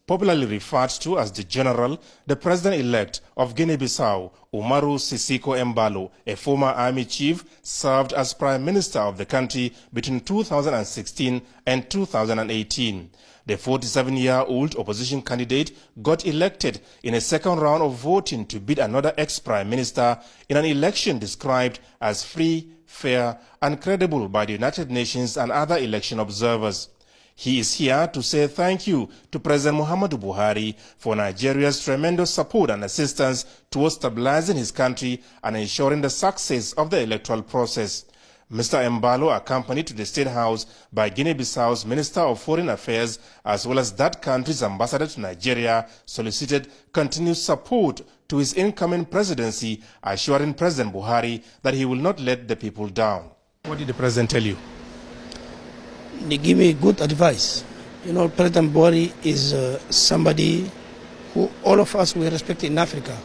popularly referred to as the General, the president-elect of Guinea-Bissau, Umaru Sissoco Embalo, a former army chief, served as prime minister of the country between 2016 and 2018. The 47-year-old opposition candidate got elected in a second round of voting to beat another ex-prime minister in an election described as free, fair and credible by the United Nations and other election observers. He is here to say thank you to President Muhammadu Buhari for Nigeria's tremendous support and assistance towards stabilizing his country and ensuring the success of the electoral process. Mr. Embalo, accompanied to the State House by Guinea-Bissau's Minister of Foreign Affairs as well as that country's ambassador to Nigeria, solicited continued support to his incoming presidency, assuring President Buhari that he will not let the people down. What did the president tell you? They give me good advice. You know, President Buhari is somebody who all of us we respect in Africa,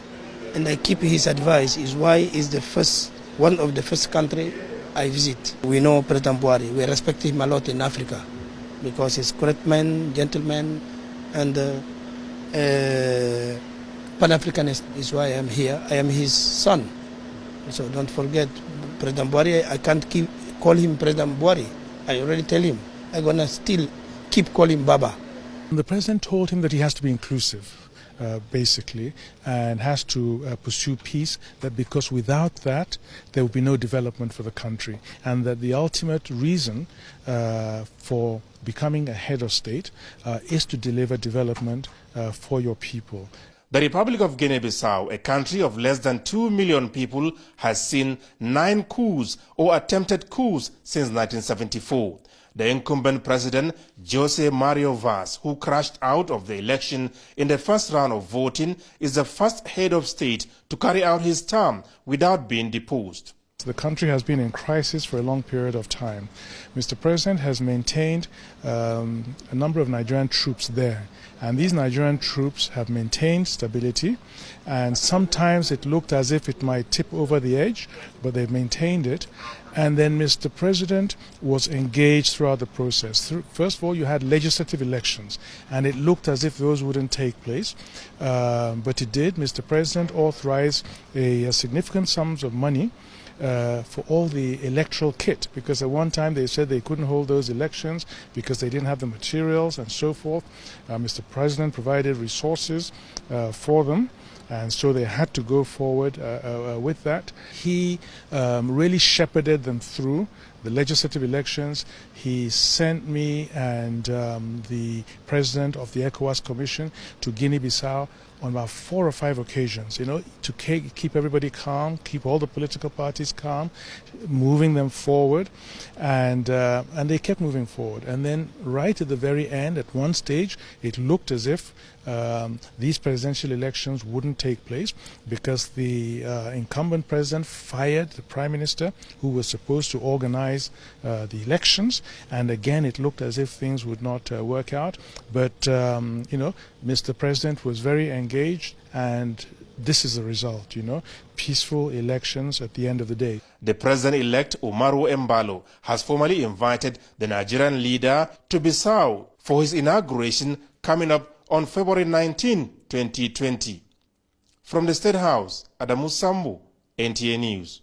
and I keep his advice. Is why he's one of the first country I visit. We know President Buhari. We respect him a lot in Africa because he's a correct man, gentleman, and Pan-Africanist is why I am here. I am his son. So don't forget, President Buhari, I can't call him President Buhari. I already tell him, I'm going to still keep calling Baba. The president told him that he has to be inclusive, basically, and has to pursue peace, that because without that, there will be no development for the country, and that the ultimate reason for becoming a head of state is to deliver development for your people. The Republic of Guinea-Bissau, a country of less than 2 million people, has seen 9 coups or attempted coups since 1974. The incumbent president, Jose Mario Vaz, who crashed out of the election in the first round of voting, is the first head of state to carry out his term without being deposed. The country has been in crisis for a long period of time. Mr. President has maintained a number of Nigerian troops there, and these Nigerian troops have maintained stability, and sometimes it looked as if it might tip over the edge, but they've maintained it. And then Mr. President was engaged throughout the process. First of all, you had legislative elections, and it looked as if those wouldn't take place, but it did. Mr. President authorized a significant sums of money for all the electoral kit, because at one time they said they couldn't hold those elections because they didn't have the materials and so forth. Mr. President provided resources for them, and so they had to go forward with that. He really shepherded them through the legislative elections. He sent me and the president of the ECOWAS Commission to Guinea-Bissau on about 4 or 5 occasions, you know, to keep everybody calm, keep all the political parties calm, moving them forward, and they kept moving forward. And then right at the very end, at one stage, it looked as if these presidential elections wouldn't take place because the incumbent president fired the prime minister who was supposed to organize the elections, and again it looked as if things would not work out. But you know, Mr. President was very engaged, and this is the result, you know, peaceful elections at the end of the day. The president-elect Umaru Embalo has formally invited the Nigerian leader to Bissau for his inauguration coming up on February 19, 2020. From the State House, Adamu Sambu, NTA News.